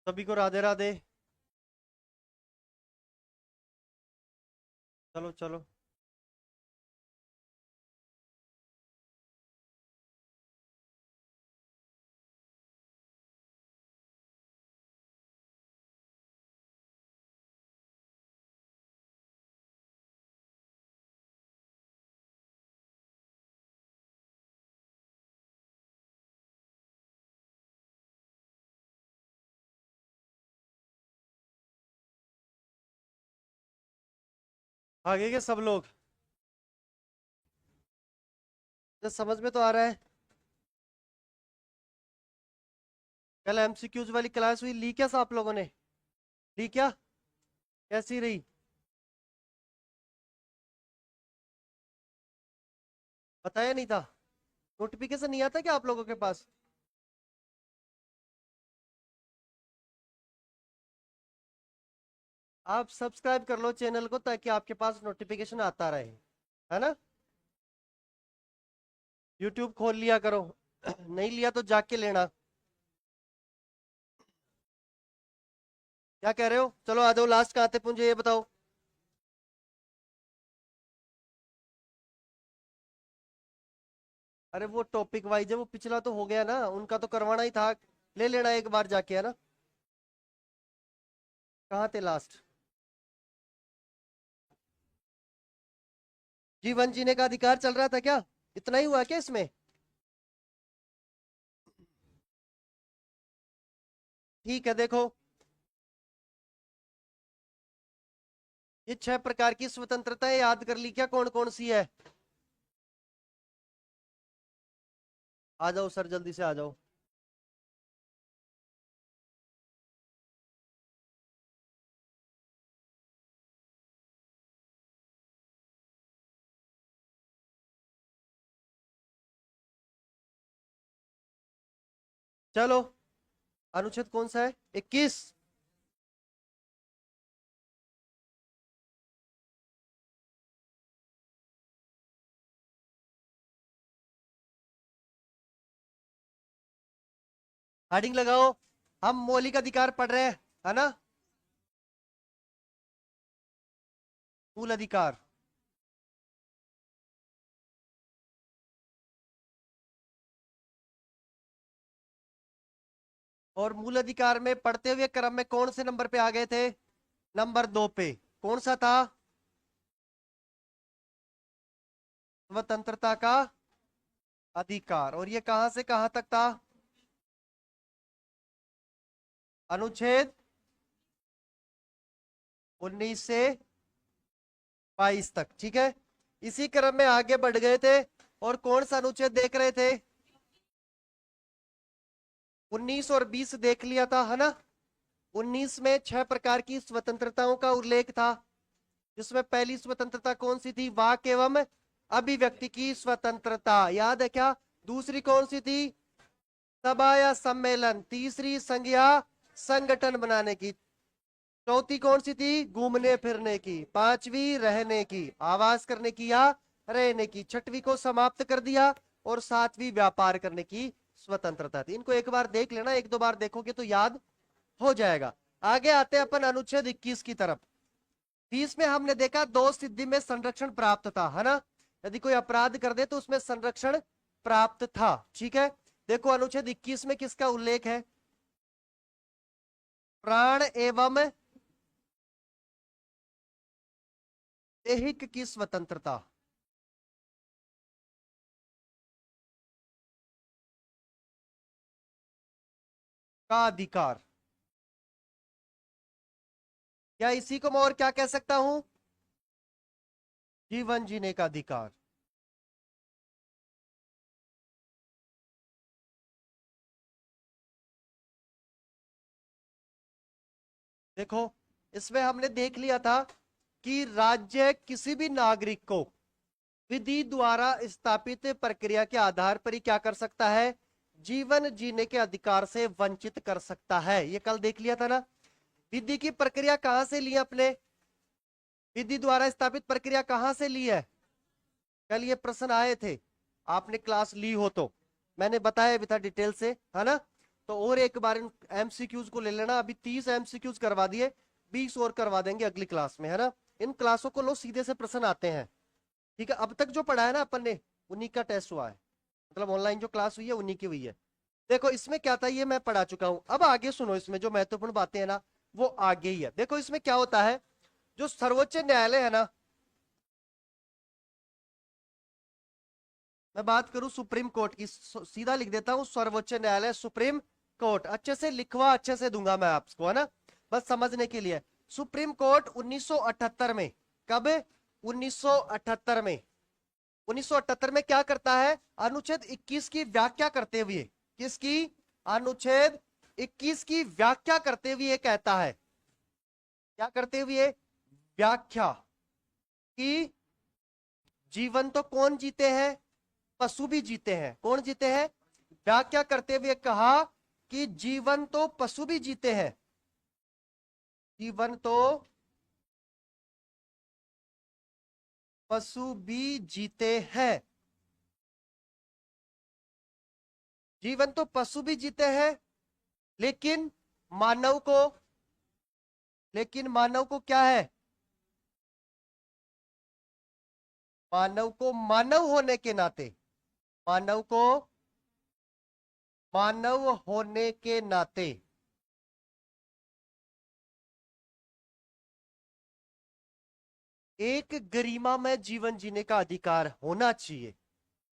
सभी को राधे राधे। चलो चलो। आगे के सब लोग तो समझ में तो आ रहा है। कल एमसीक्यूज वाली क्लास हुई, ली क्या आप लोगों ने? ली क्या? कैसी रही? बताया नहीं था? नोटिफिकेशन नहीं आता क्या आप लोगों के पास? आप सब्सक्राइब कर लो चैनल को ताकि आपके पास नोटिफिकेशन आता रहे, है ना? यूट्यूब खोल लिया करो। नहीं लिया तो जाके लेना। क्या कह रहे हो? चलो आ जाओ, लास्ट कहाँ थे मुझे ये बताओ। अरे वो टॉपिक वाइज है, वो पिछला तो हो गया ना, उनका तो करवाना ही था। ले लेना एक बार जाके, है ना? कहाँ थे लास्ट? जीवन जीने का अधिकार चल रहा था क्या? इतना ही हुआ क्या इसमें? ठीक है, देखो। ये 6 प्रकार की स्वतंत्रताएं याद कर ली क्या? कौन कौन सी है? आ जाओ सर, जल्दी से आ जाओ। चलो, अनुच्छेद कौन सा है? 21। हेडिंग लगाओ। हम मौलिक अधिकार पढ़ रहे हैं, है ना? मूल अधिकार। और मूल अधिकार में पढ़ते हुए क्रम में कौन से नंबर पे आ गए थे? नंबर 2 पे। कौन सा था? स्वतंत्रता का अधिकार। और ये कहां से कहां तक था? अनुच्छेद 19 से 22 तक, ठीक है। इसी क्रम में आगे बढ़ गए थे। और कौन सा अनुच्छेद देख रहे थे? 19 और 20 देख लिया था, है ना? 19 में 6 प्रकार की स्वतंत्रताओं का उल्लेख था, जिसमें पहली स्वतंत्रता कौन सी थी? वाक एवं अभिव्यक्ति की स्वतंत्रता, याद है क्या? दूसरी कौन सी थी? सभा या सम्मेलन। तीसरी संज्ञा, संगठन बनाने की। चौथी कौन सी थी? घूमने फिरने की। पांचवी रहने की, आवास करने की या रहने की। छठवीं को समाप्त कर दिया। और सातवीं व्यापार करने की स्वतंत्रता थी। इनको एक बार देख लेना, एक दो बार देखोगे तो याद हो जाएगा। आगे आते हैं अपन अनुच्छेद 21 की तरफ। 20 में हमने देखा दो सिद्धि में संरक्षण प्राप्त था, है ना? यदि कोई अपराध कर दे तो उसमें संरक्षण प्राप्त था, ठीक है। देखो अनुच्छेद 21 में किसका उल्लेख है? प्राण एवं ऐहिक की स्वतंत्रता का अधिकार। क्या इसी को मैं और क्या कह सकता हूं? जीवन जीने का अधिकार। देखो, इसमें हमने देख लिया था कि राज्य किसी भी नागरिक को विधि द्वारा स्थापित प्रक्रिया के आधार पर ही क्या कर सकता है? जीवन जीने के अधिकार से वंचित कर सकता है। ये कल देख लिया था ना। विधि की प्रक्रिया कहां से ली है अपने? विधि द्वारा स्थापित प्रक्रिया कहां से ली है? कल ये प्रश्न आए थे, आपने क्लास ली हो तो मैंने बताया भी था डिटेल से, है ना? तो और एक बार इन एमसीक्यूज को ले लेना। अभी 30 एमसीक्यूज करवा दिए, 20 और करवा देंगे अगली क्लास में, है ना। इन क्लासों को लो, सीधे से प्रश्न आते हैं। ठीक है, अब तक जो पढ़ा है ना अपन ने, उन्हीं का टेस्ट हुआ है, मतलब ऑनलाइन जो क्लास हुई है उन्हीं की हुई है। देखो इसमें क्या था, ये मैं पढ़ा चुका हूं। अब आगे सुनो, इसमें जो महत्वपूर्ण बातें हैं ना वो आगे ही है। देखो इसमें क्या होता है, जो सर्वोच्च न्यायालय है ना, मैं बात करूं सुप्रीम कोर्ट की, सीधा लिख देता हूं सर्वोच्च न्यायालय सुप्रीम कोर्ट। अच्छे से लिखवा, अच्छे से दूंगा मैं आपको, है ना, बस समझने के लिए। सुप्रीम कोर्ट 1978 में, कब, 1978 में, 1978 में क्या करता है, अनुच्छेद 21 की व्याख्या करते हुए, किसकी, अनुच्छेद 21 की व्याख्या करते हुए कहता है, क्या करते हुए, व्याख्या, कि जीवन तो कौन जीते हैं, पशु भी जीते हैं। कौन जीते हैं, व्याख्या करते हुए कहा कि जीवन तो पशु भी जीते हैं, जीवन तो पशु भी जीते हैं, जीवन तो पशु भी जीते हैं, लेकिन मानव को, लेकिन मानव को क्या है, मानव को मानव होने के नाते, मानव को मानव होने के नाते एक गरिमामय जीवन जीने का अधिकार होना चाहिए,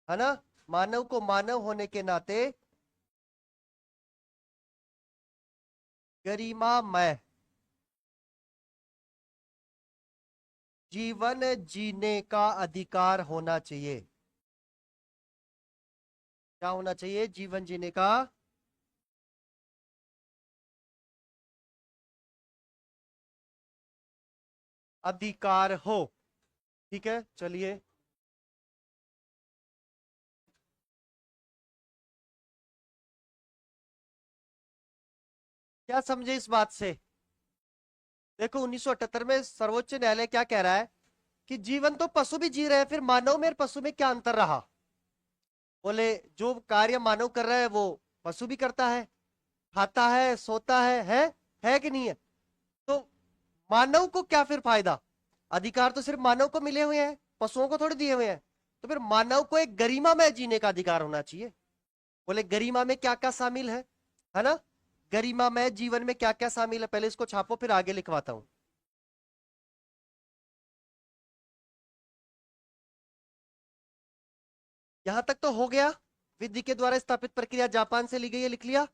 है ना। मानव को मानव होने के नाते गरिमामय जीवन जीने का अधिकार होना चाहिए। क्या होना चाहिए, जीवन जीने का अधिकार हो। ठीक है, चलिए, क्या समझे इस बात से। देखो 1978 में सर्वोच्च न्यायालय क्या कह रहा है, कि जीवन तो पशु भी जी रहे हैं, फिर मानव में और पशु में क्या अंतर रहा। बोले जो कार्य मानव कर रहा है वो पशु भी करता है, खाता है, सोता है कि नहीं है। तो मानव को क्या फिर फायदा, अधिकार तो सिर्फ मानव को मिले हुए हैं, पशुओं को थोड़ी दिए हुए हैं। तो फिर मानव को एक गरिमा में जीने का अधिकार होना चाहिए। बोले गरिमा में क्या क्या शामिल है ना, गरिमा में जीवन में क्या क्या शामिल है, पहले इसको छापो फिर आगे लिखवाता हूं। यहां तक तो हो गया। विधि के द्वारा स्थापित प्रक्रिया जापान से ली गई है, लिख लिया।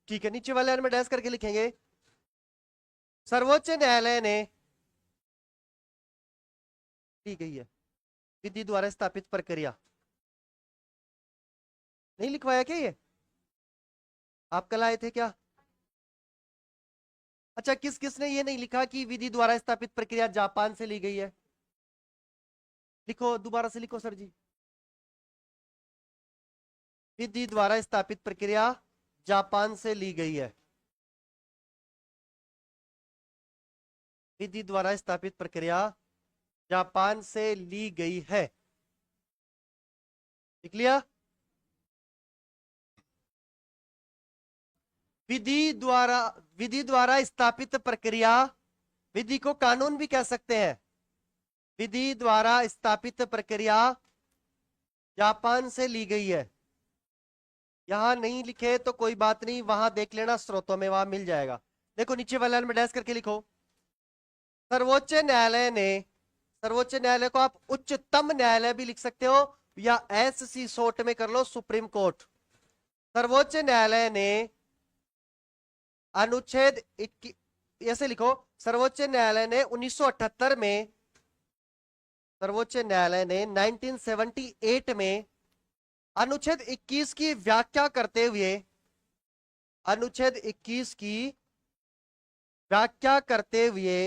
ठीक है, नीचे वाले में डैश करके लिखेंगे, सर्वोच्च न्यायालय ने, ली गई है, विधि द्वारा स्थापित प्रक्रिया। नहीं लिखवाया क्या ये, आप कल आए थे क्या। अच्छा, किस किसने ये नहीं लिखा कि विधि द्वारा स्थापित प्रक्रिया जापान से ली गई है, लिखो दोबारा से लिखो सर जी। विधि द्वारा स्थापित प्रक्रिया जापान से ली गई है, विधि द्वारा स्थापित प्रक्रिया जापान से ली गई है, लिख लिया। विधि द्वारा स्थापित प्रक्रिया, विधि को कानून भी कह सकते हैं, विधि द्वारा स्थापित प्रक्रिया जापान से ली गई है। यहां नहीं लिखे तो कोई बात नहीं, वहां देख लेना स्रोतों में, वहां मिल जाएगा। देखो नीचे वाले में डैश करके लिखो, सर्वोच्च न्यायालय ने, सर्वोच्च न्यायालय को आप उच्चतम न्यायालय भी लिख सकते हो, या एससी शॉर्ट में कर लो, सुप्रीम कोर्ट। सर्वोच्च न्यायालय ने अनुच्छेद 21, ऐसे लिखो, सर्वोच्च न्यायालय ने 1978 में, सर्वोच्च न्यायालय ने 1978 में अनुच्छेद 21 की व्याख्या करते हुए, अनुच्छेद 21 की व्याख्या करते हुए,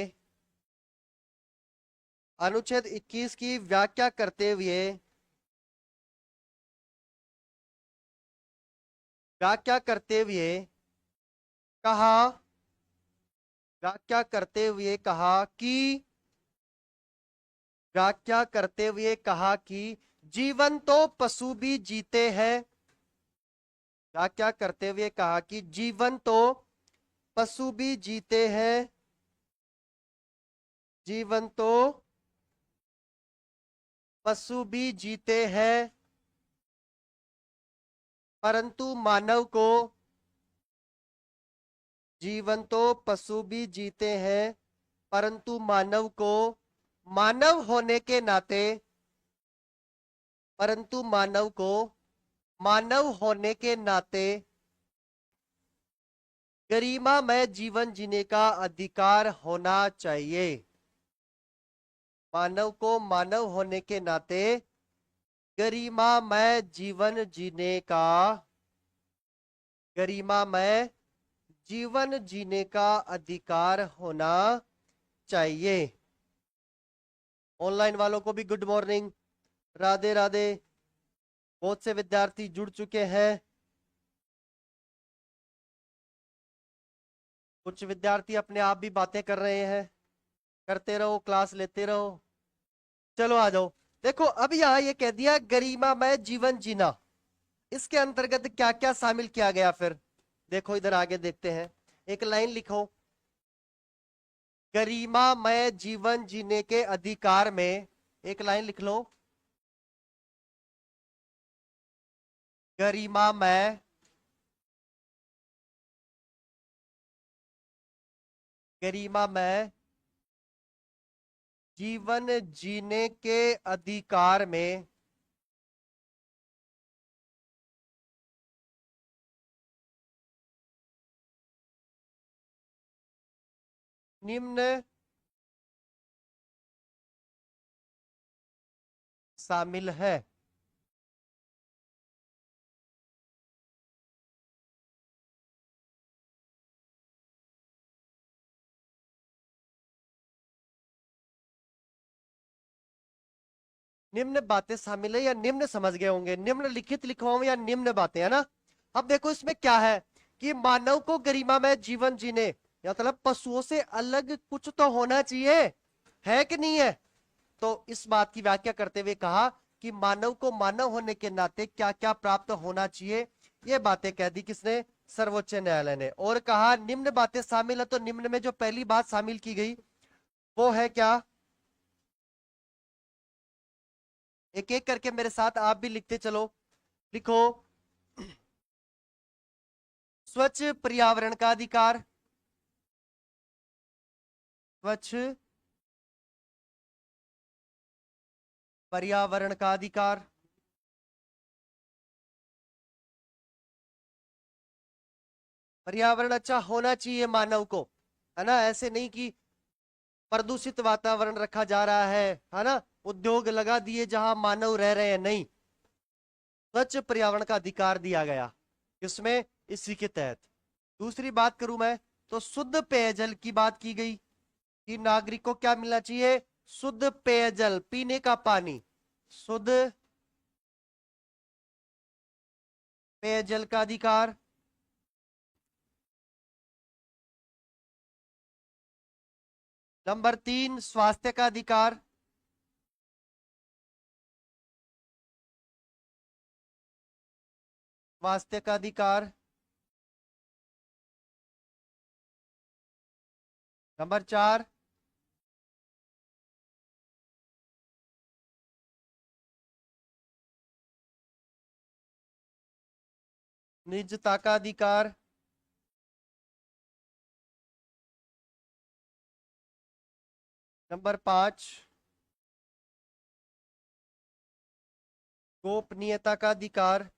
अनुच्छेद 21 की व्याख्या करते हुए, व्याख्या करते हुए कहा, व्याख्या करते हुए कहा कि, व्याख्या करते हुए कहा कि जीवन तो पशु भी जीते हैं, क्या क्या करते हुए कहा कि जीवन तो पशु भी जीते हैं, जीवन तो पशु भी जीते हैं, परंतु मानव को, जीवन तो पशु भी जीते हैं, परंतु मानव को मानव होने के नाते, परंतु मानव को मानव होने के नाते गरिमामय जीवन जीने का अधिकार होना चाहिए। मानव को मानव होने के नाते गरिमामय जीवन जीने का, गरिमामय जीवन जीने का अधिकार होना चाहिए। ऑनलाइन वालों को भी गुड मॉर्निंग, राधे राधे। बहुत से विद्यार्थी जुड़ चुके हैं। कुछ विद्यार्थी अपने आप भी बातें कर रहे हैं। करते रहो, क्लास लेते रहो। चलो आ जाओ। देखो अब यहाँ ये कह दिया गरिमामय जीवन जीना, इसके अंतर्गत क्या क्या शामिल किया गया फिर देखो, इधर आगे देखते हैं। एक लाइन लिखो, गरिमामय जीवन जीने के अधिकार में, एक लाइन लिख लो, गरिमामय गरिमामय जीवन जीने के अधिकार में निम्न शामिल है। निम्न बातें शामिल है, या निम्न समझ गए होंगे, निम्न लिखित लिखवाऊं या निम्न बातें, है ना। अब देखो इसमें क्या है कि मानव को गरिमामय जीवन जीने, या मतलब पशुओं से अलग कुछ तो होना चाहिए, है कि नहीं है। तो इस बात की व्याख्या करते हुए कहा कि मानव को मानव होने के नाते क्या क्या प्राप्त होना चाहिए, ये बातें कह दी किसने, सर्वोच्च न्यायालय ने। और कहा निम्न बातें शामिल है, तो निम्न में जो पहली बात शामिल की गई वो है क्या, एक एक करके मेरे साथ आप भी लिखते चलो। लिखो, स्वच्छ पर्यावरण का अधिकार, स्वच्छ पर्यावरण का अधिकार। पर्यावरण अच्छा होना चाहिए मानव को, है ना, ऐसे नहीं कि प्रदूषित वातावरण रखा जा रहा है ना, उद्योग लगा दिए जहां मानव रह रहे हैं, नहीं। स्वच्छ पर्यावरण का अधिकार दिया गया, इसमें इसी के तहत। दूसरी बात करूं मैं, तो शुद्ध पेयजल की बात की गई कि नागरिक को क्या मिलना चाहिए, शुद्ध पेयजल, पीने का पानी, शुद्ध पेयजल का अधिकार। नंबर 3, स्वास्थ्य का अधिकार, स्वास्थ्य का अधिकार। नंबर 4, निजता का अधिकार। नंबर 5, गोपनीयता का अधिकार।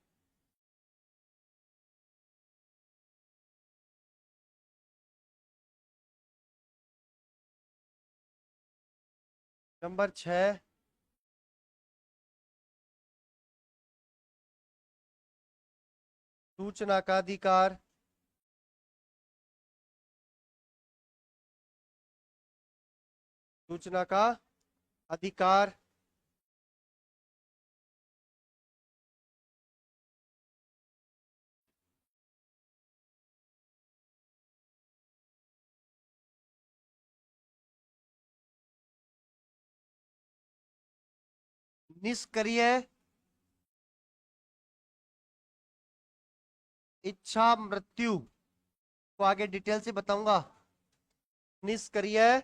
नंबर 6, सूचना का अधिकार। सूचना का अधिकार। निष्क्रिय इच्छा मृत्यु को आगे डिटेल से बताऊंगा। निष्क्रिय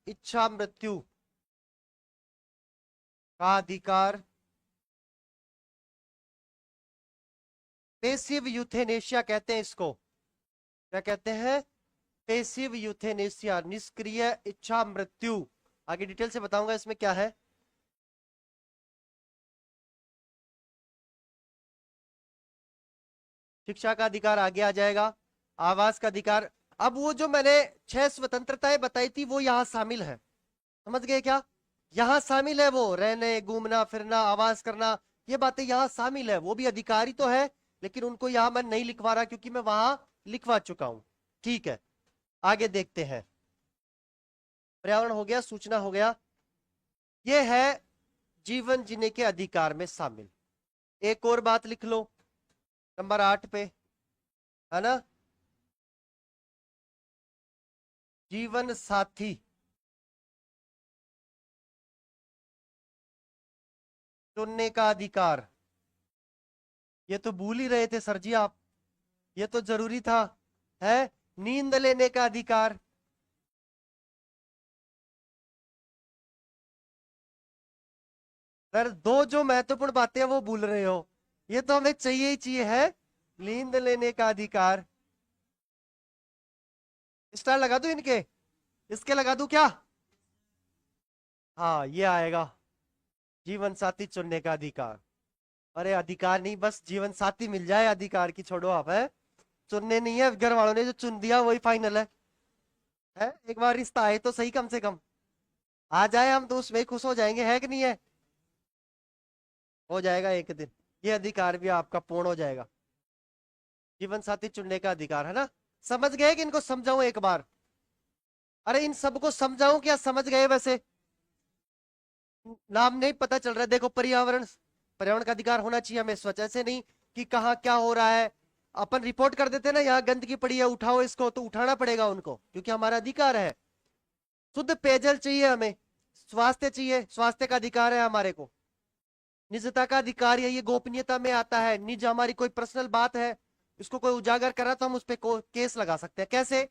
इच्छा मृत्यु का अधिकार, पेसिव यूथेनेशिया कहते हैं इसको। क्या कहते हैं? पेसिव यूथेनेशिया, निष्क्रिय इच्छा मृत्यु। आगे डिटेल से बताऊंगा इसमें क्या है। शिक्षा का अधिकार आगे आ जाएगा, आवास का अधिकार। अब वो जो मैंने 6 स्वतंत्रताएं बताई थी वो यहां शामिल है, समझ गए क्या? यहां शामिल है, वो रहने, घूमना फिरना, आवास करना, ये बातें यहां शामिल है। वो भी अधिकारी तो है, लेकिन उनको यहां मैं नहीं लिखवा रहा क्योंकि मैं वहां लिखवा चुका हूं। ठीक है, आगे देखते हैं। पर्यावरण हो गया, सूचना हो गया, ये है जीवन जीने के अधिकार में शामिल। एक और बात लिख लो नंबर 8 पे, है ना, जीवन साथी चुनने का अधिकार। ये तो भूल ही रहे थे सर जी आप, ये तो जरूरी था। है नींद लेने का अधिकार। सर दो जो महत्वपूर्ण बातें हैं वो भूल रहे हो, ये तो हमें चाहिए ही चाहिए है, नींद लेने का अधिकार। स्टार लगा दूं इनके, इसके लगा दूं क्या? हाँ ये आएगा, जीवन साथी चुनने का अधिकार। अरे अधिकार नहीं, बस जीवन साथी मिल जाए, अधिकार की छोड़ो आप, है चुनने नहीं है, घर वालों ने जो चुन दिया वही फाइनल है? एक बार रिश्ता आए तो सही, कम से कम आ जाए हम तो उसमें ही खुश हो जाएंगे, है कि नहीं है? हो जाएगा एक दिन, ये अधिकार भी आपका पूर्ण हो जाएगा, जीवन साथी चुनने का अधिकार, है ना? समझ गए कि इनको समझाऊं एक बार? अरे इन सबको समझाऊं क्या, समझ गए वैसे? नाम नहीं पता चल रहा है। देखो पर्यावरण, पर्यावरण का अधिकार होना चाहिए हमें स्वच्छ, ऐसे नहीं कि कहाँ क्या हो रहा है। अपन रिपोर्ट कर देते ना, यहाँ गंदगी पड़ी है उठाओ इसको, तो उठाना पड़ेगा उनको क्योंकि हमारा अधिकार है। शुद्ध पेयजल चाहिए हमें, स्वास्थ्य चाहिए, स्वास्थ्य का अधिकार है हमारे को। निजता का अधिकार है, ये गोपनीयता में आता है। निज हमारी कोई पर्सनल बात है, इसको कोई उजागर करा तो हम उस पर केस लगा सकते हैं। कैसे?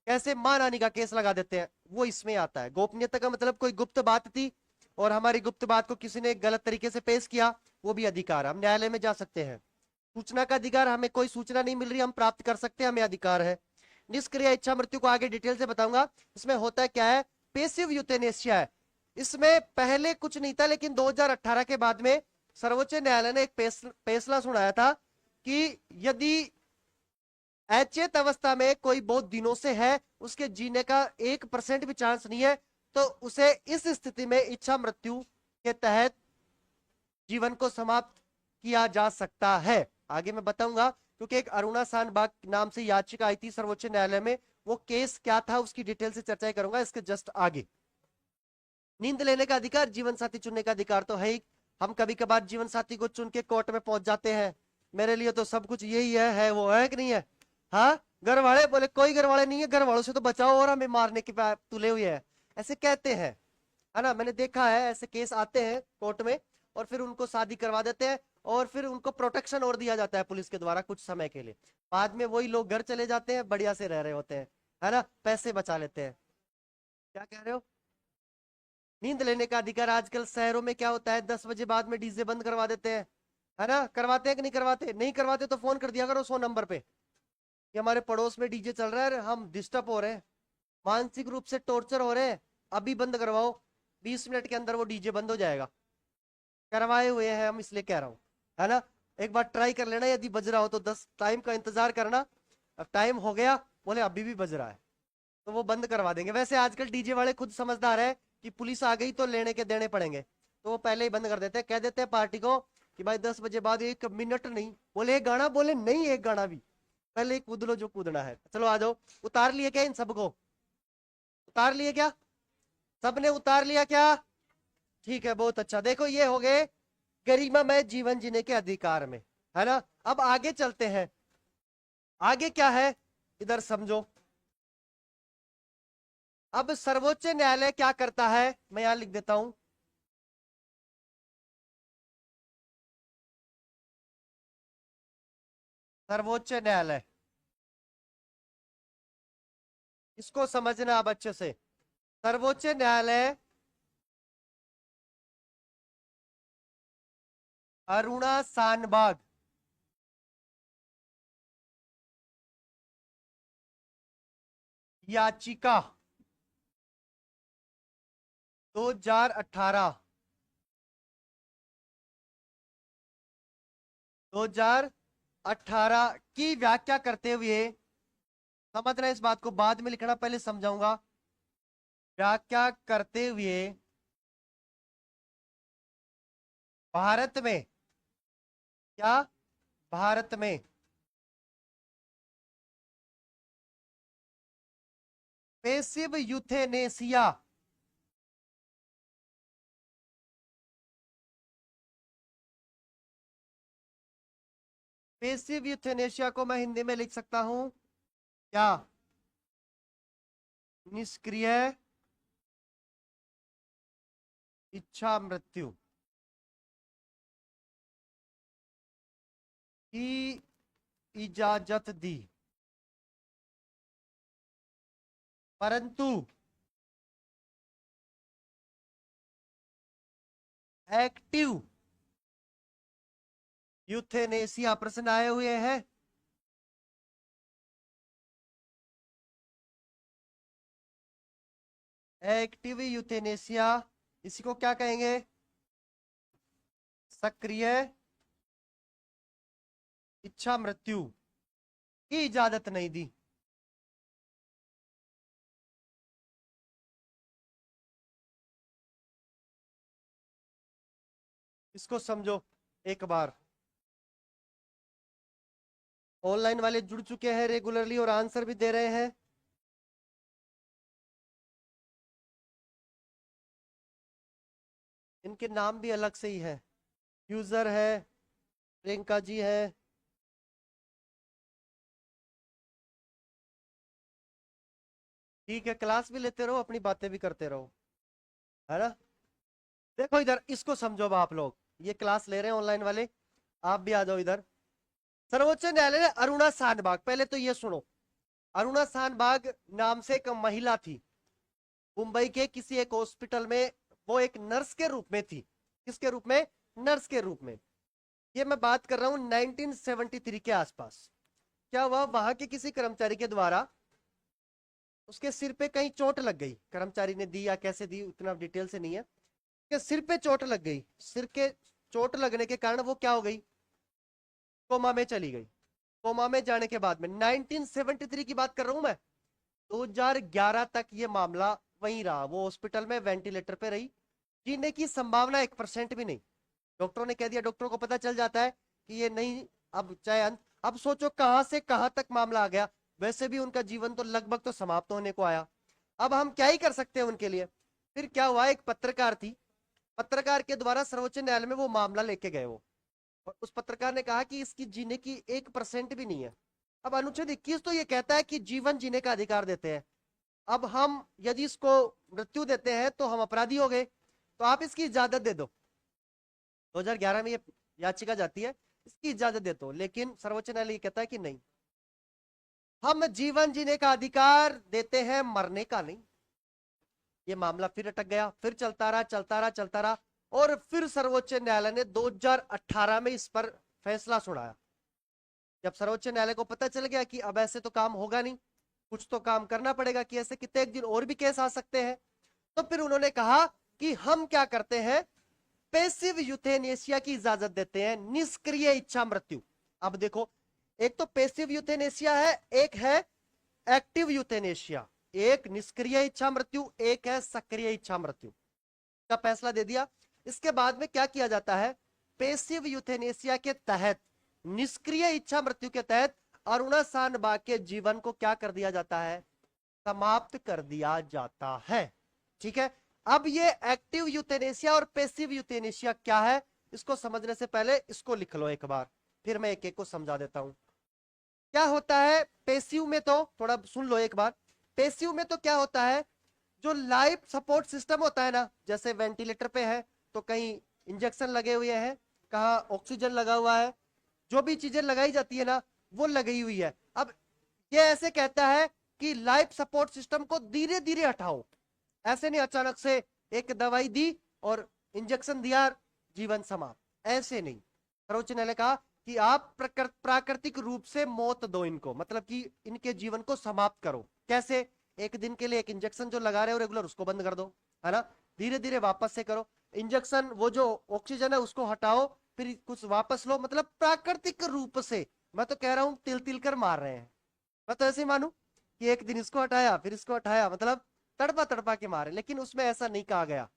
कैसे? मानहानि का केस लगा देते हैं, वो इसमें आता है। गोपनीयता का मतलब कोई गुप्त बात थी और हमारी गुप्त बात को किसी ने गलत तरीके से पेश किया, वो भी अधिकार है, हम न्यायालय में जा सकते हैं। सूचना का अधिकार, हमें कोई सूचना नहीं मिल रही, हम प्राप्त कर सकते हैं, हमें अधिकार है। निष्क्रिय इच्छा मृत्यु को आगे डिटेल से बताऊंगा। इसमें होता है क्या है, पेसिव यूथेनेशिया है। इसमें पहले कुछ नहीं था, लेकिन 2018 के बाद में सर्वोच्च न्यायालय ने एक फैसला सुनाया था कि यदि अचेत अवस्था में कोई बहुत दिनों से है, उसके जीने का 1% भी चांस नहीं है, तो उसे इस स्थिति में इच्छा मृत्यु के तहत जीवन को समाप्त किया जा सकता है। आगे मैं बताऊंगा, क्योंकि एक अरुणा शानबाग नाम से याचिका आई थी सर्वोच्च न्यायालय में, वो केस क्या था उसकी डिटेल से चर्चा करूंगा इसके जस्ट आगे। नींद लेने का अधिकार, जीवन साथी चुनने का अधिकार तो है ही। हम कभी कभार जीवन साथी को चुन के कोर्ट में पहुंच जाते हैं, मेरे लिए तो सब कुछ यही है वो है कि नहीं है? हाँ, घर वाले बोले कोई घर वाले नहीं है, घर वालों से तो बचाओ और हमें मारने के तुले हुए हैं, ऐसे कहते हैं, है ना? मैंने देखा है ऐसे केस आते हैं कोर्ट में, और फिर उनको शादी करवा देते हैं और फिर उनको प्रोटेक्शन और दिया जाता है पुलिस के द्वारा कुछ समय के लिए। बाद में वही लोग घर चले जाते हैं, बढ़िया से रह रहे होते हैं, है ना, पैसे बचा लेते हैं। क्या कह रहे हो? नींद लेने का अधिकार, आजकल शहरों में क्या होता है, 10 बजे बाद में डीजे बंद करवा देते हैं, है ना? करवाते हैं कि नहीं करवाते? नहीं करवाते तो फोन कर दिया करो 100 नंबर पे कि हमारे पड़ोस में डीजे चल रहा है, हम डिस्टर्ब हो रहे हैं, मानसिक रूप से टॉर्चर हो रहे हैं, अभी बंद करवाओ, 20 मिनट के अंदर वो डीजे बंद हो जाएगा। करवाए हुए हैं हम, इसलिए कह रहा हूँ, है ना? एक बार ट्राई कर लेना, यदि बज रहा हो तो 10 टाइम का इंतजार करना। अब टाइम हो गया, बोले अभी भी बज रहा है, तो वो बंद करवा देंगे। वैसे आजकल डीजे वाले खुद समझदार है कि पुलिस आ गई तो लेने के देने पड़ेंगे, तो वो पहले ही बंद कर देते हैं, कह देते हैं पार्टी को कि भाई 10 बजे बाद 1 मिनट नहीं, बोले एक गाना, बोले नहीं एक गाना भी, पहले ही कूद लो जो कूदना है। चलो आ जाओ, उतार लिए क्या इन सबको? उतार लिए क्या? सबने उतार लिया क्या? ठीक है, बहुत अच्छा। देखो ये हो गए गरिमामय जीवन जीने के अधिकार में, है ना? अब आगे चलते हैं, आगे क्या है इधर समझो। अब सर्वोच्च न्यायालय क्या करता है, मैं यहां लिख देता हूं। सर्वोच्च न्यायालय। इसको समझना अब अच्छे से। सर्वोच्च न्यायालय अरुणा शानबाग याचिका 2018 2018 की व्याख्या करते हुए, समझना इस बात को, बाद में लिखना, पहले समझाऊंगा। व्याख्या करते हुए भारत में, क्या भारत में पेसिव यूथेनेसिया पेसिव यूथेनेशिया को मैं हिंदी में लिख सकता हूं क्या? निष्क्रिय इच्छा मृत्यु की इजाजत दी, परंतु एक्टिव यूथेनेसिया, प्रश्न आए हुए हैं। एक्टिव यूथेनेसिया, इसी को क्या कहेंगे? सक्रिय इच्छा मृत्यु की इजाजत नहीं दी। इसको समझो एक बार। ऑनलाइन वाले जुड़ चुके हैं रेगुलरली और आंसर भी दे रहे हैं। इनके नाम भी अलग से ही है। यूजर है, प्रियंका जी है। ठीक है, क्लास भी लेते रहो, अपनी बातें भी करते रहो, है ना। देखो इधर, इसको समझो। अब आप लोग ये क्लास ले रहे हैं ऑनलाइन वाले, आप भी आ जाओ इधर। सर्वोच्च न्यायालय ने अरुणा शानबाग, पहले तो ये सुनो। अरुणा शानबाग नाम से एक महिला थी, मुंबई के किसी एक हॉस्पिटल में वो एक नर्स के रूप में थी। किसके रूप में? नर्स के रूप में। ये मैं बात कर रहा हूं 1973 के आसपास। क्या हुआ, वहां के किसी कर्मचारी के द्वारा उसके सिर पे कहीं चोट लग गई। कर्मचारी ने दी या कैसे दी उतना डिटेल से नहीं है, कि सिर पे चोट लग गई। सिर के चोट लगने के कारण वो क्या हो गई, कोमा में चली गई। कोमा में जाने के बाद में 1973 की बात कर रहा हूं मैं, 2011 तक ये मामला वहीं रहा। वो हॉस्पिटल में वेंटिलेटर पे रही, जीने की संभावना 1% भी नहीं। डॉक्टरों ने कह दिया, डॉक्टरों को पता चल जाता है कि ये नहीं, अब चाहे अंत। अब सोचो कहां से कहां तक मामला आ गया। वैसे भी उनका जीवन तो लगभग तो समाप्त होने को आया। अब हम क्या ही कर सकते हैं उनके लिए। फिर क्या हुआ, एक पत्रकार थी, पत्रकार के द्वारा सर्वोच्च न्यायालय में वो मामला लेके गए वो। और उस पत्रकार ने कहा कि इसकी जीने की 1% भी नहीं है। अब अनुच्छेद 21 तो ये कहता है कि जीवन जीने का अधिकार देते हैं। अब हम यदि इसको मृत्यु देते हैं तो हम अपराधी हो गए, तो आप इसकी इजाजत दे दो। 2011 में ये याचिका जाती है, इसकी इजाजत दे दो। लेकिन सर्वोच्च न्यायालय कहता है कि नहीं, हम जीवन जीने का अधिकार देते हैं, मरने का नहीं। ये मामला फिर अटक गया, फिर चलता रहा चलता रहा चलता रहा। और फिर सर्वोच्च न्यायालय ने 2018 में इस पर फैसला सुनाया। जब सर्वोच्च न्यायालय को पता चल गया कि अब ऐसे तो काम होगा नहीं, कुछ तो काम करना पड़ेगा, कि ऐसे कितने एक दिन और भी केस आ सकते हैं, तो फिर उन्होंने कहा कि हम क्या करते हैं, पैसिव यूथेनेशिया की इजाजत देते हैं, निष्क्रिय इच्छा मृत्यु। अब देखो, एक तो पैसिव यूथेनेशिया है, एक है एक्टिव यूथेनेशिया। एक निष्क्रिय इच्छा मृत्यु, एक है सक्रिय इच्छा मृत्यु का फैसला दे दिया। इसके बाद में क्या किया जाता है, पैसिव यूथेनेशिया के तहत, निष्क्रिय इच्छा मृत्यु के तहत अरुणा शानबाग के जीवन को क्या कर दिया जाता है, समाप्त कर दिया जाता है। ठीक है। अब ये एक्टिव यूथेनेशिया और पैसिव यूथेनेशिया क्या है, इसको समझने से पहले इसको लिख लो एक बार, फिर मैं एक एक को समझा देता हूं। क्या होता है पैसिव में, तो थोड़ा सुन लो एक बार। पैसिव में तो क्या होता है, जो लाइफ सपोर्ट सिस्टम होता है ना, जैसे वेंटिलेटर पे है तो कहीं इंजेक्शन लगे हुए हैं, कहाँ ऑक्सीजन लगा हुआ है, जो भी चीजें लगाई जाती है ना, वो लगी हुई है। अब ये ऐसे कहता है कि लाइफ सपोर्ट सिस्टम को धीरे धीरे हटाओ, ऐसे नहीं अचानक से एक दवाई दी और इंजेक्शन दिया जीवन समाप्त, ऐसे नहीं। सर्वोच्च न्यायालय कहा कि आप प्राकृतिक रूप से मौत दो इनको, मतलब कि इनके जीवन को समाप्त करो। कैसे? एक दिन के लिए एक इंजेक्शन जो लगा रहे हो रेगुलर, उसको बंद कर दो, है ना, धीरे धीरे वापस से करो। इंजेक्शन वो जो ऑक्सीजन है उसको हटाओ, फिर कुछ वापस लो, मतलब प्राकृतिक रूप से। मैं तो कह रहा हूं तिल तिल कर मार रहे हैं। मैं तो ऐसे ही मानू कि एक दिन इसको हटाया फिर इसको हटाया, मतलब तड़पा तड़पा के मारे, लेकिन उसमें ऐसा नहीं कहा गया।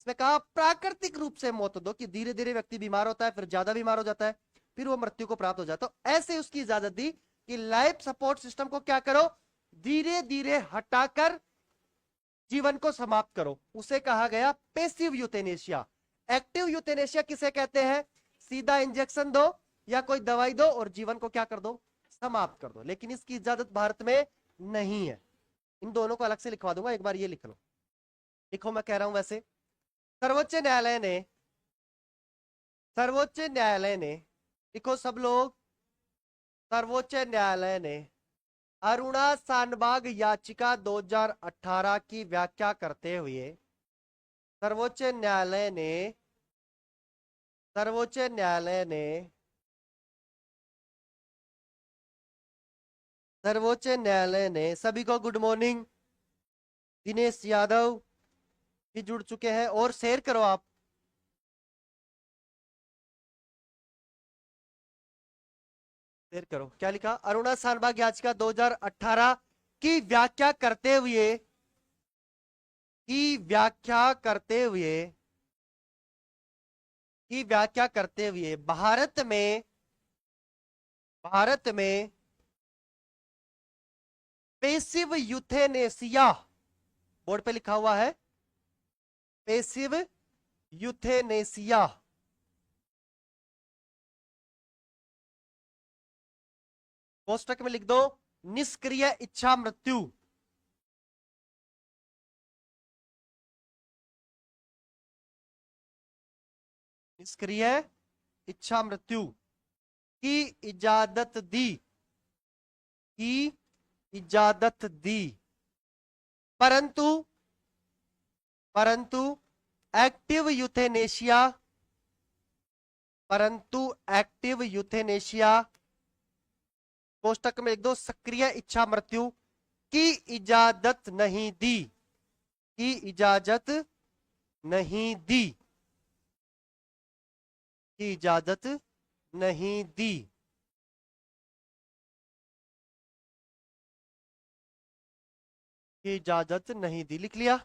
इसमें कहा प्राकृतिक रूप से मौत दो, कि धीरे धीरे व्यक्ति बीमार होता है, फिर ज्यादा बीमार हो जाता है, फिर वो मृत्यु को प्राप्त हो जाता है। तो ऐसे उसकी इजाजत दी कि लाइफ सपोर्ट सिस्टम को क्या करो, धीरे धीरे हटाकर जीवन को समाप्त करो। उसे कहा गया पेसिव यूथेनेशिया। एक्टिव यूथेनेशिया किसे कहते हैं? सीधा इंजेक्शन दो या कोई दवाई दो और जीवन को क्या कर दो, समाप्त कर दो। लेकिन इसकी इजाजत भारत में नहीं है। इन दोनों को अलग से लिखवा दूंगा, एक बार ये लिख लो। लिखो, मैं कह रहा हूं वैसे। सर्वोच्च न्यायालय ने, सर्वोच्च न्यायालय ने, लिखो सब लोग, सर्वोच्च न्यायालय ने अरुणा शानबाग याचिका 2018 की व्याख्या करते हुए, सर्वोच्च न्यायालय ने, सर्वोच्च न्यायालय ने, सर्वोच्च न्यायालय ने, सभी को गुड मॉर्निंग। दिनेश यादव भी जुड़ चुके हैं, और शेयर करो आप। शेयर करो। क्या लिखा? अरुणा शानबाग याचिका 2018 की व्याख्या करते हुए, की व्याख्या करते हुए, की व्याख्या करते हुए भारत में, भारत में पेसिव यूथेनेसिया, बोर्ड पे लिखा हुआ है पेसिव यूथेनेसिया, कोष्टक में लिख दो निष्क्रिय इच्छा मृत्यु। निष्क्रिय इच्छा मृत्यु की इजाजत दी, की इजाजत दी, परंतु, परंतु एक्टिव यूथेनेशिया, परंतु एक्टिव यूथेनेशिया, कोष्टक में लिख दो सक्रिय इच्छा मृत्यु की इजाजत नहीं दी, की इजाजत नहीं दी, की इजाजत नहीं दी। की इजाजत नहीं दी, लिख लिया।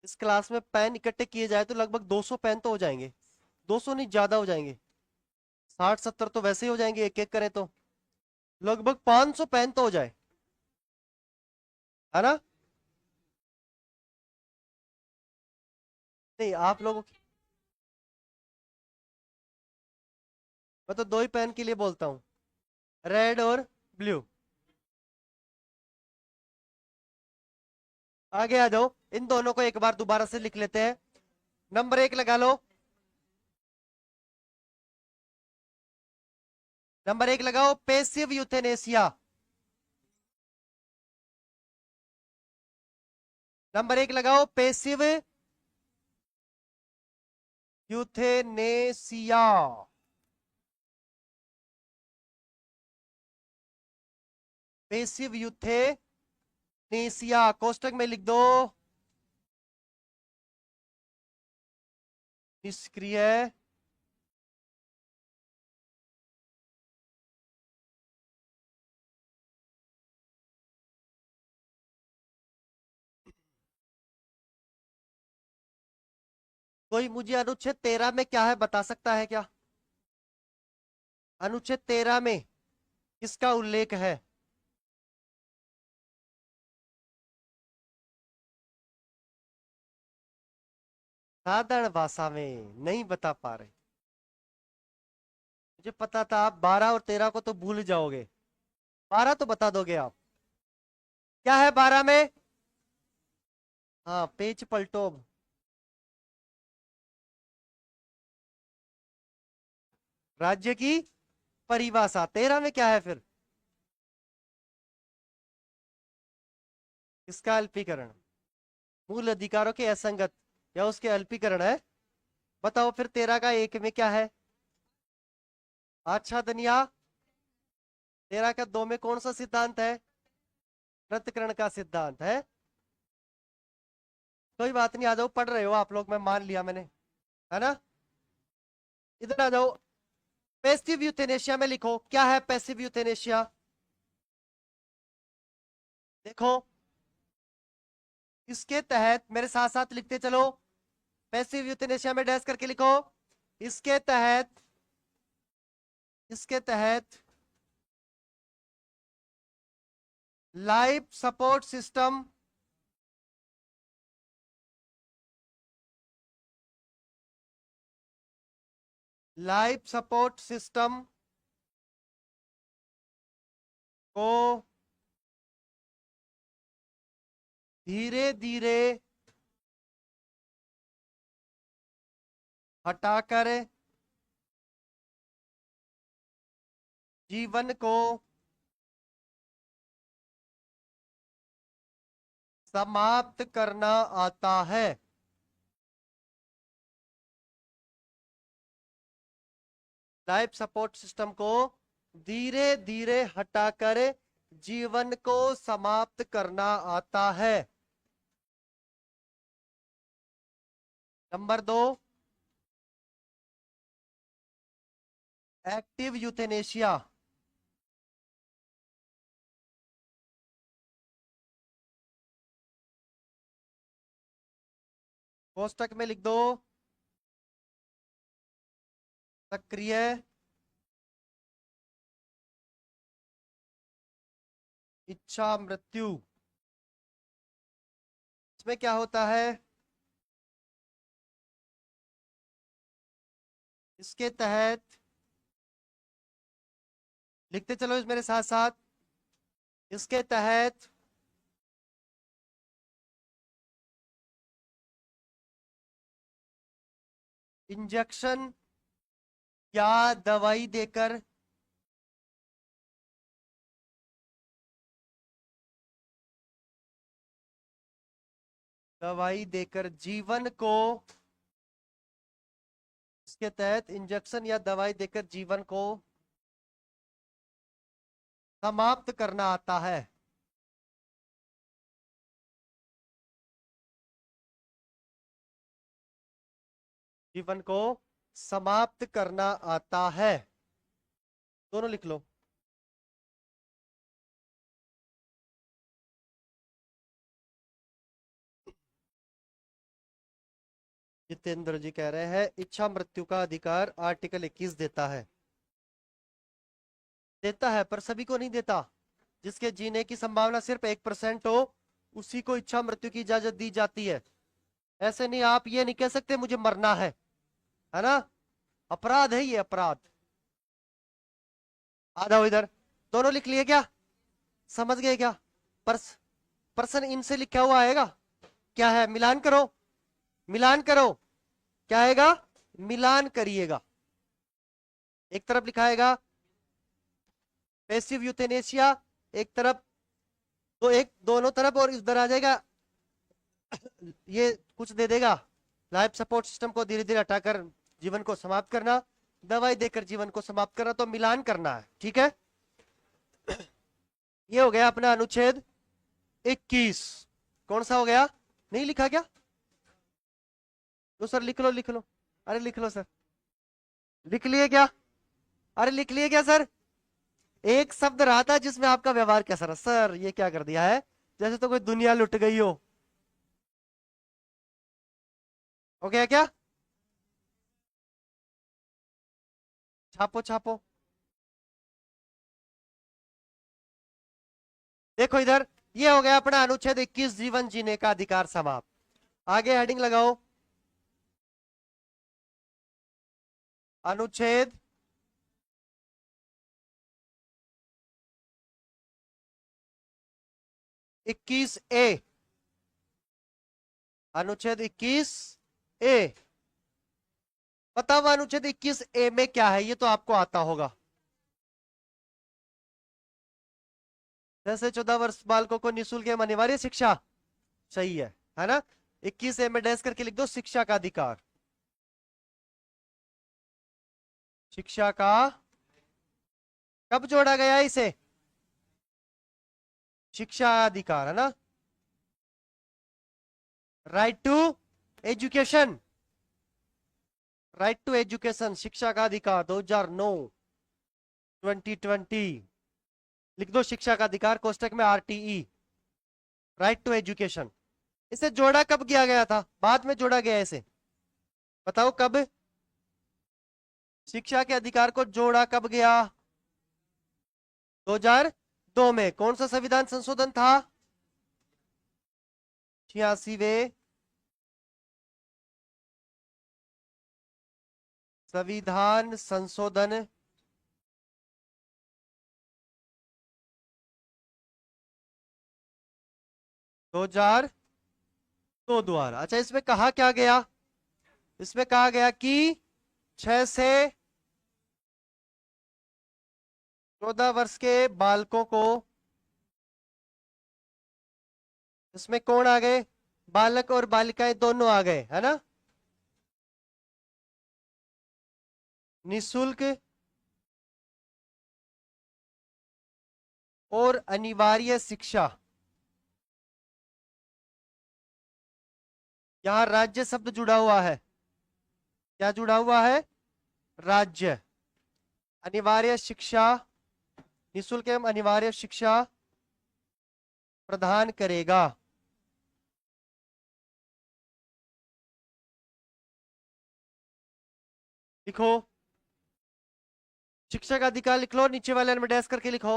इस क्लास में पेन इकट्ठे किए जाए तो लगभग 200 पेन तो हो जाएंगे, 200 नहीं ज्यादा हो जाएंगे, 60-70 तो वैसे ही हो जाएंगे, एक एक करें तो लगभग 500 पेन तो हो जाए, है ना? नहीं आप लोगों की, मैं तो 2 ही पेन के लिए बोलता हूँ, रेड और ब्लू। आगे आ जाओ, इन दोनों को एक बार दोबारा से लिख लेते हैं। नंबर 1 लगा लो, नंबर 1 लगाओ पेसिव यूथेनेसिया। नंबर 1 लगाओ पेसिव यूथेनेसिया। पेसिव यूथेनेसिया कोष्टक में लिख दो निष्क्रिय कोई मुझे अनुच्छेद 13 में क्या है बता सकता है क्या? अनुच्छेद 13 में किसका उल्लेख है? साधारण भाषा में नहीं बता पा रहे। मुझे पता था आप 12 और 13 को तो भूल जाओगे, 12 तो बता दोगे आप। क्या है 12 में? हाँ पेज पलटो अब। राज्य की परिभाषा। 13 में क्या है फिर? इसका अल्पीकरण, मूल अधिकारों के असंगत या उसके अल्पीकरण है। बताओ फिर 13 का 1 में क्या है? आच्छादनिया। 13 का 2 में कौन सा सिद्धांत है? पृथक्करण का सिद्धांत है। कोई बात नहीं, आ जाओ, पढ़ रहे हो आप लोग, मैं मान लिया मैंने, है ना। इधर आ जाओ। पैसिव यूथेनेशिया में लिखो क्या है पैसिव यूथेनेशिया। देखो, इसके तहत मेरे साथ साथ लिखते चलो। पैसिव यूथेनेशिया में डैश करके लिखो। इसके तहत, इसके तहत life support system life support system को धीरे धीरे हटाकर जीवन को समाप्त करना आता है। लाइफ सपोर्ट सिस्टम को धीरे धीरे हटाकर जीवन को समाप्त करना आता है। Number 2, active euthanasia. कोष्टक में लिख दो, सक्रिय इच्छा मृत्यु। इसमें क्या होता है? इसके तहत लिखते चलो इस मेरे साथ साथ। इसके तहत इंजेक्शन या दवाई देकर जीवन को, इसके तहत इंजेक्शन या दवाई देकर जीवन को समाप्त करना आता है। जीवन को समाप्त करना आता है। दोनों लिख लो। जितेंद्र जी कह रहे हैं इच्छा मृत्यु का अधिकार आर्टिकल 21 देता है। देता है पर सभी को नहीं देता। जिसके जीने की संभावना सिर्फ 1% हो, उसी को इच्छा मृत्यु की इजाजत दी जाती है। ऐसे नहीं, आप ये नहीं कह सकते मुझे मरना है ना। अपराध है ये, अपराध। आ जाओ इधर। दोनों लिख लिए क्या? समझ गए क्या? पर्स पर्सन इनसे लिखा हुआ आएगा। क्या है? मिलान करो, मिलान करो। क्या आएगा? मिलान करिएगा। एक तरफ लिखाएगा पैसिव यूथेनेशिया, एक तरफ, तो एक दोनों तरफ, और इधर आ जाएगा ये कुछ दे देगा। लाइफ सपोर्ट सिस्टम को धीरे धीरे हटाकर जीवन को समाप्त करना, दवाई देकर जीवन को समाप्त करना, तो मिलान करना है। ठीक है, ये हो गया अपना अनुच्छेद 21। कौन सा हो गया? नहीं लिखा क्या? तो सर लिख लो, लिख लो। अरे लिख लो सर। लिख लिए क्या? अरे लिख लिए क्या सर? एक शब्द रहा था जिसमें आपका व्यवहार कैसा रहा सर, ये क्या कर दिया है, जैसे तो कोई दुनिया लुट गई हो गया क्या? छापो छापो। देखो इधर, ये हो गया अपना अनुच्छेद 21, जीवन जीने का अधिकार समाप्त। आगे हेडिंग लगाओ, अनुच्छेद 21A। अनुच्छेद 21A। बताओ अनुच्छेद 21A में क्या है, ये तो आपको आता होगा। 10 से 14 वर्ष बालकों को निःशुल्क एवं अनिवार्य शिक्षा, सही है ना। 21A में डैश करके लिख दो शिक्षा का अधिकार। शिक्षा का कब जोड़ा गया इसे? शिक्षा अधिकार, है ना। Right to education, right to education, शिक्षा का अधिकार 2009 2020 लिख दो शिक्षा का अधिकार कोष्टक में RTE, राइट टू एजुकेशन। इसे जोड़ा कब किया गया था? बाद में जोड़ा गया इसे, बताओ कब? शिक्षा के अधिकार को जोड़ा कब गया? 2002 में। कौन सा संविधान संशोधन था? 86वें संविधान संशोधन 2002 द्वारा। अच्छा, इसमें कहा क्या गया? इसमें कहा गया कि 6 से 14 वर्ष के बालकों को, इसमें कौन आ गए? बालक और बालिकाएं दोनों आ गए, है ना। निःशुल्क और अनिवार्य शिक्षा, यहां राज्य शब्द जुड़ा हुआ है। क्या जुड़ा हुआ है? राज्य। अनिवार्य शिक्षा, निःशुल्क एवं अनिवार्य शिक्षा प्रदान करेगा। लिखो शिक्षा का अधिकार, लिख लो, नीचे वाले में डैश करके लिखो।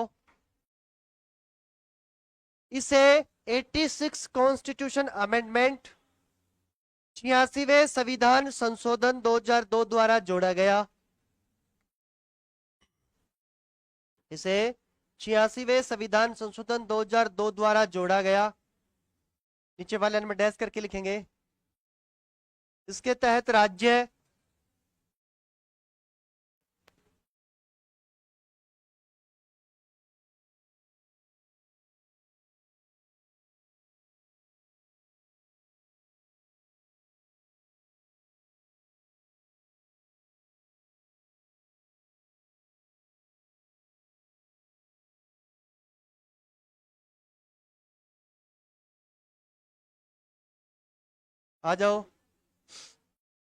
इसे 86 कॉन्स्टिट्यूशन अमेंडमेंट, 86वें संविधान संशोधन 2002 द्वारा जोड़ा गया। इसे 86वें संविधान संशोधन 2002 द्वारा जोड़ा गया। नीचे वाले में डैश करके लिखेंगे। इसके तहत राज्य आ जाओ।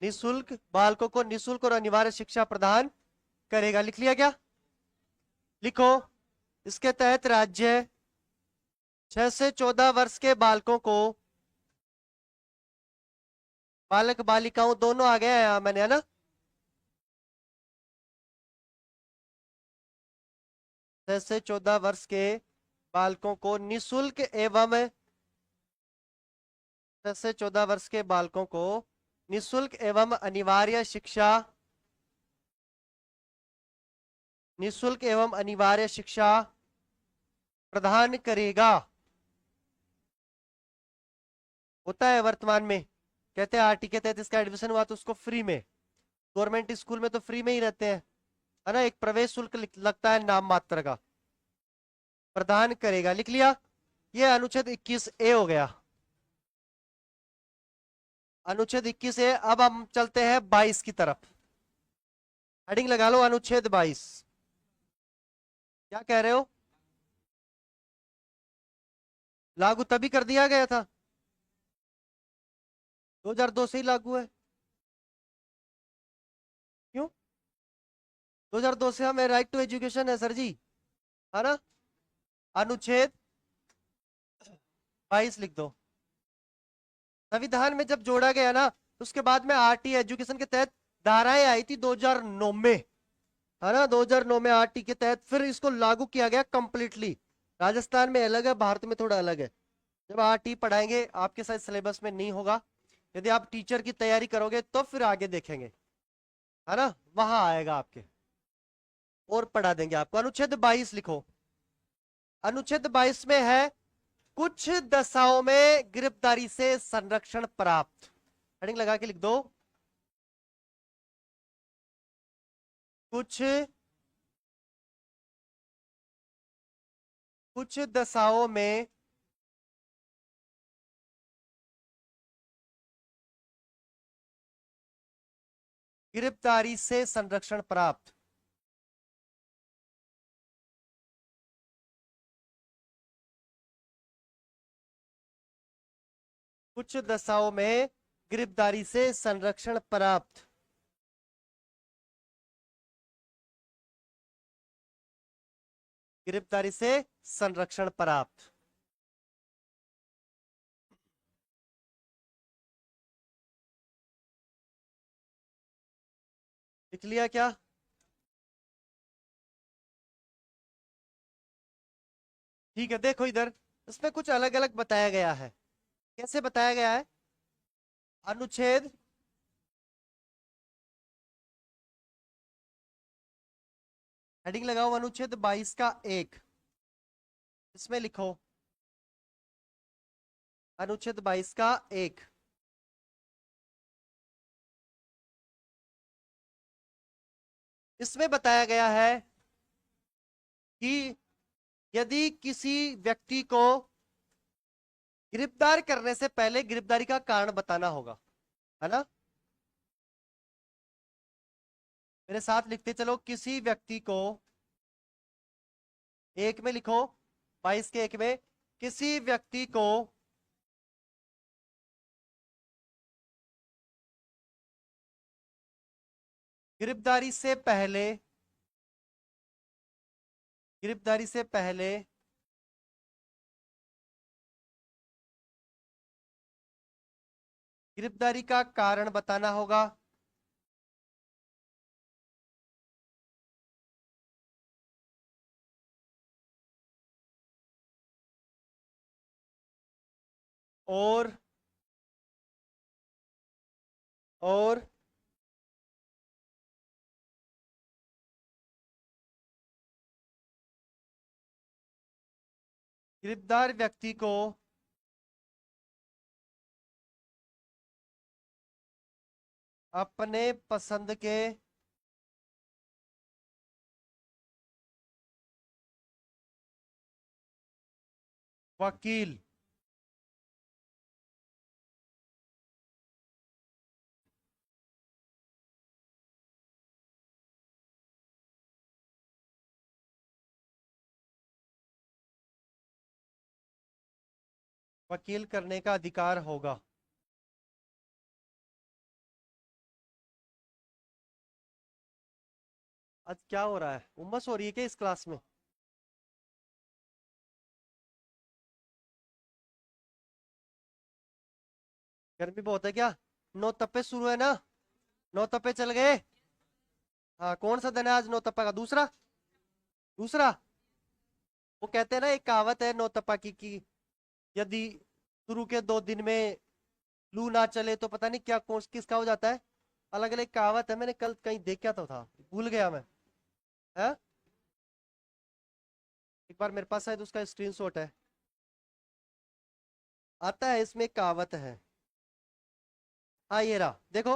निःशुल्क, बालकों को निःशुल्क और अनिवार्य शिक्षा प्रदान करेगा। लिख लिया क्या? लिखो इसके तहत राज्य 6 से 14 वर्ष के बालकों को, बालक बालिकाओं दोनों आ गया है मैंने, है ना। 6 से 14 वर्ष के बालकों को निःशुल्क एवं 6 से 14 वर्ष के बालकों को निःशुल्क एवं अनिवार्य शिक्षा, निःशुल्क एवं अनिवार्य शिक्षा प्रदान करेगा। होता है वर्तमान में, कहते हैं आरटी के तहत इसका एडमिशन हुआ तो उसको फ्री में, गवर्नमेंट स्कूल में तो फ्री में ही रहते हैं, है ना। एक प्रवेश शुल्क लगता है नाम मात्र का, प्रदान करेगा। लिख लिया। ये अनुच्छेद 21A हो गया। अनुच्छेद 21A। अब हम चलते हैं 22 की तरफ। हेडिंग लगा लो अनुच्छेद 22। क्या कह रहे हो? लागू तभी कर दिया गया था, 2002 से ही लागू है। क्यों? 2002 से हमें राइट टू एजुकेशन है सर जी, है ना। अनुच्छेद 22 लिख दो। संविधान में जब जोड़ा गया ना, तो उसके बाद में आरटी एजुकेशन के तहत धाराएं आई थी 2009 में, है ना। 2009 में आरटी के तहत फिर इसको लागू किया गया कंप्लीटली। राजस्थान में अलग है, भारत में थोड़ा अलग है। जब आरटी पढ़ाएंगे आपके साथ सिलेबस में नहीं होगा, यदि आप टीचर की तैयारी करोगे तो फिर आगे देखेंगे, है ना, वहां आएगा आपके, और पढ़ा देंगे आपको। अनुच्छेद 22 लिखो। अनुच्छेद 22 में है कुछ दशाओं में गिरफ्तारी से संरक्षण प्राप्त। हेडिंग लगा के लिख दो। कुछ कुछ दशाओं में गिरफ्तारी से संरक्षण प्राप्त। कुछ दशाओं में गिरफ्तारी से संरक्षण प्राप्त। गिरफ्तारी से संरक्षण प्राप्त। लिख लिया क्या? ठीक है, देखो इधर इसमें कुछ अलग अलग बताया गया है। कैसे बताया गया है? अनुच्छेद हेडिंग लगाओ, अनुच्छेद 22 का 1। इसमें लिखो अनुच्छेद 22 का 1। इसमें बताया गया है कि यदि किसी व्यक्ति को गिरफ्तार करने से पहले गिरफ्तारी का कारण बताना होगा, है ना? मेरे साथ लिखते चलो। किसी व्यक्ति को, एक में लिखो, 22 के 1 में, किसी व्यक्ति को गिरफ्तारी से पहले, गिरफ्तारी से पहले गिरफ्तारी का कारण बताना होगा। और और गिरफ्तार व्यक्ति को अपने पसंद के वकील वकील करने का अधिकार होगा। आज क्या हो रहा है? उमस हो रही है क्या इस क्लास में? गर्मी बहुत है क्या? नौ तप्पे शुरू है ना? नौ तप्पे चल गए। हाँ, कौन सा दिन है आज नौ तप्पा का? दूसरा? दूसरा। वो कहते हैं ना, एक कहावत है नौ तप्पा की यदि शुरू के 2 दिन में लू ना चले तो पता नहीं क्या कौन किसका हो जाता है। अलग अलग कहावत है, मैंने कल कहीं देखा तो था, भूल गया मैं। है, एक बार मेरे पास शायद उसका स्क्रीनशॉट है, आता है इसमें एक कहावत है। हाँ, ये रहा, देखो।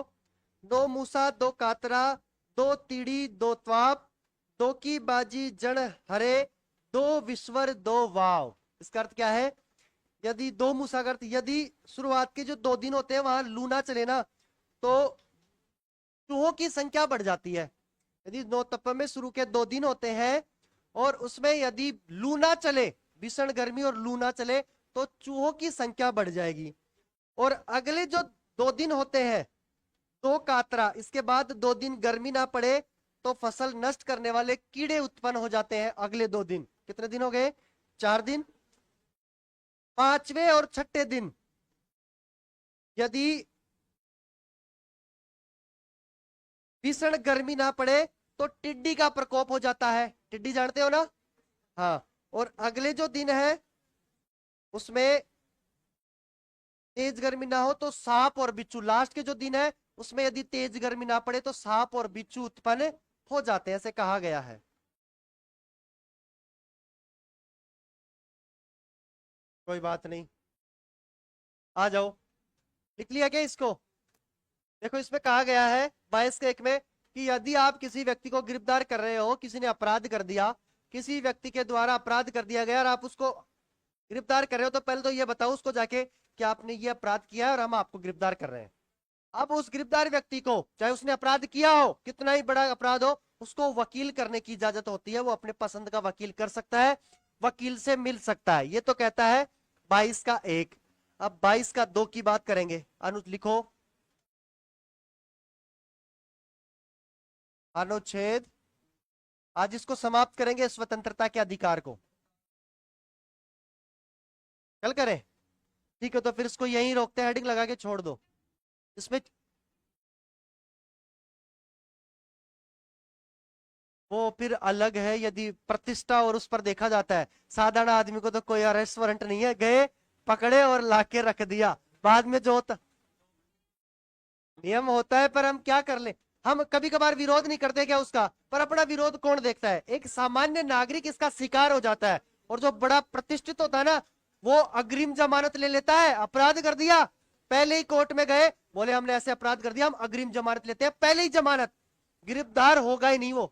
दो मूसा दो कातरा, दो तीड़ी दो त्वाप, दो की बाजी जन हरे, दो विश्वर दो वाव। इसका अर्थ क्या है? यदि दो मूसा का अर्थ, यदि शुरुआत के जो 2 दिन होते हैं वहां लू ना चले ना, तो चूहों की संख्या बढ़ जाती है। यदि नौ तप्पा में शुरू के 2 दिन होते हैं और उसमें यदि लू ना चले, भीषण गर्मी और लू ना चले, तो चूहों की संख्या बढ़ जाएगी। और अगले जो 2 दिन होते हैं, दो कातरा, इसके बाद 2 दिन गर्मी ना पड़े तो फसल नष्ट करने वाले कीड़े उत्पन्न हो जाते हैं अगले 2 दिन। कितने दिन हो गए? 4 दिन। 5वें और 6ठे दिन यदि भीषण गर्मी ना पड़े तो टिड्डी का प्रकोप हो जाता है। टिड्डी जानते हो ना? हाँ। और अगले जो दिन है उसमें तेज गर्मी ना हो तो सांप और बिच्छू। लास्ट के जो दिन है उसमें यदि तेज गर्मी ना पड़े तो सांप और बिच्छू उत्पन्न हो जाते हैं, ऐसे कहा गया है। कोई बात नहीं, आ जाओ। लिख लिया क्या इसको? देखो इसमें कहा गया है 22 के 1 में, कि यदि आप किसी व्यक्ति को गिरफ्तार कर रहे हो, किसी ने अपराध कर दिया, किसी व्यक्ति के द्वारा अपराध कर दिया गया और आप उसको गिरफ्तार कर रहे हो, तो पहले तो ये बताओ उसको जाके कि आपने ये अपराध किया है और हम आपको गिरफ्तार कर रहे हैं। अब उस गिरफ्तार व्यक्ति को, चाहे उसने अपराध किया हो, कितना ही बड़ा अपराध हो, उसको वकील करने की इजाजत होती है। वो अपने पसंद का वकील कर सकता है, वकील से मिल सकता है। ये तो कहता है 22 का 1। अब 22 का 2 की बात करेंगे। अनुज लिखो, अनुच्छेद, आज इसको समाप्त करेंगे, स्वतंत्रता के अधिकार को कल करें। ठीक है, तो फिर इसको यहीं रोकते हैं, हेडिंग लगा के छोड़ दो। इसमें वो फिर अलग है यदि प्रतिष्ठा और उस पर देखा जाता है। साधारण आदमी को तो कोई अरेस्ट वारंट नहीं है, गए पकड़े और लाके रख दिया, बाद में जो होता नियम होता है। पर हम क्या कर ले, हम कभी कभार विरोध नहीं करते क्या उसका, पर अपना विरोध कौन देखता है? एक सामान्य नागरिक इसका शिकार हो जाता है। और जो बड़ा प्रतिष्ठित होता है ना, वो अग्रिम जमानत ले लेता है। अपराध कर दिया, पहले ही कोर्ट में गए, बोले हमने ऐसे अपराध कर दिया, हम अग्रिम जमानत लेते हैं, पहले ही जमानत, गिरफ्तार होगा ही नहीं वो।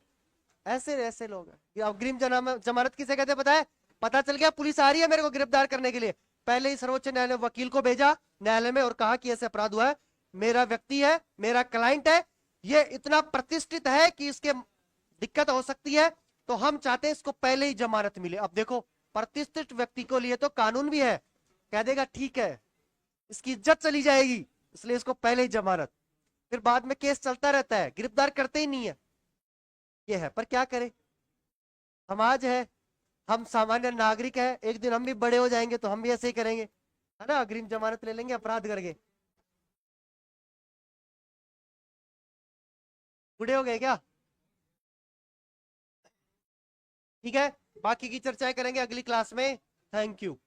ऐसे ऐसे लोग हैं। अग्रिम जमानत किसे कहते हैं पता है? पता चल गया पुलिस आ रही है मेरे को गिरफ्तार करने के लिए, पहले ही सर्वोच्च न्यायालय वकील को भेजा न्यायालय में और कहा कि ऐसे अपराध हुआ है, मेरा व्यक्ति है, मेरा क्लाइंट है, ये इतना प्रतिष्ठित है कि इसके दिक्कत हो सकती है, तो हम चाहते हैं इसको पहले ही जमानत मिले। अब देखो, प्रतिष्ठित व्यक्ति को लिए तो कानून भी है, कह देगा ठीक है, इसकी इज्जत चली जाएगी, इसलिए इसको पहले ही जमानत। फिर बाद में केस चलता रहता है, गिरफ्तार करते ही नहीं है। ये है, पर क्या करें, समाज है, हम सामान्य नागरिक है, एक दिन हम भी बड़े हो जाएंगे तो हम भी ऐसे ही करेंगे, है ना, अग्रिम जमानत ले लेंगे अपराध करके। बूढ़े हो गए क्या? ठीक है, बाकी की चर्चाएं करेंगे अगली क्लास में। Thank you.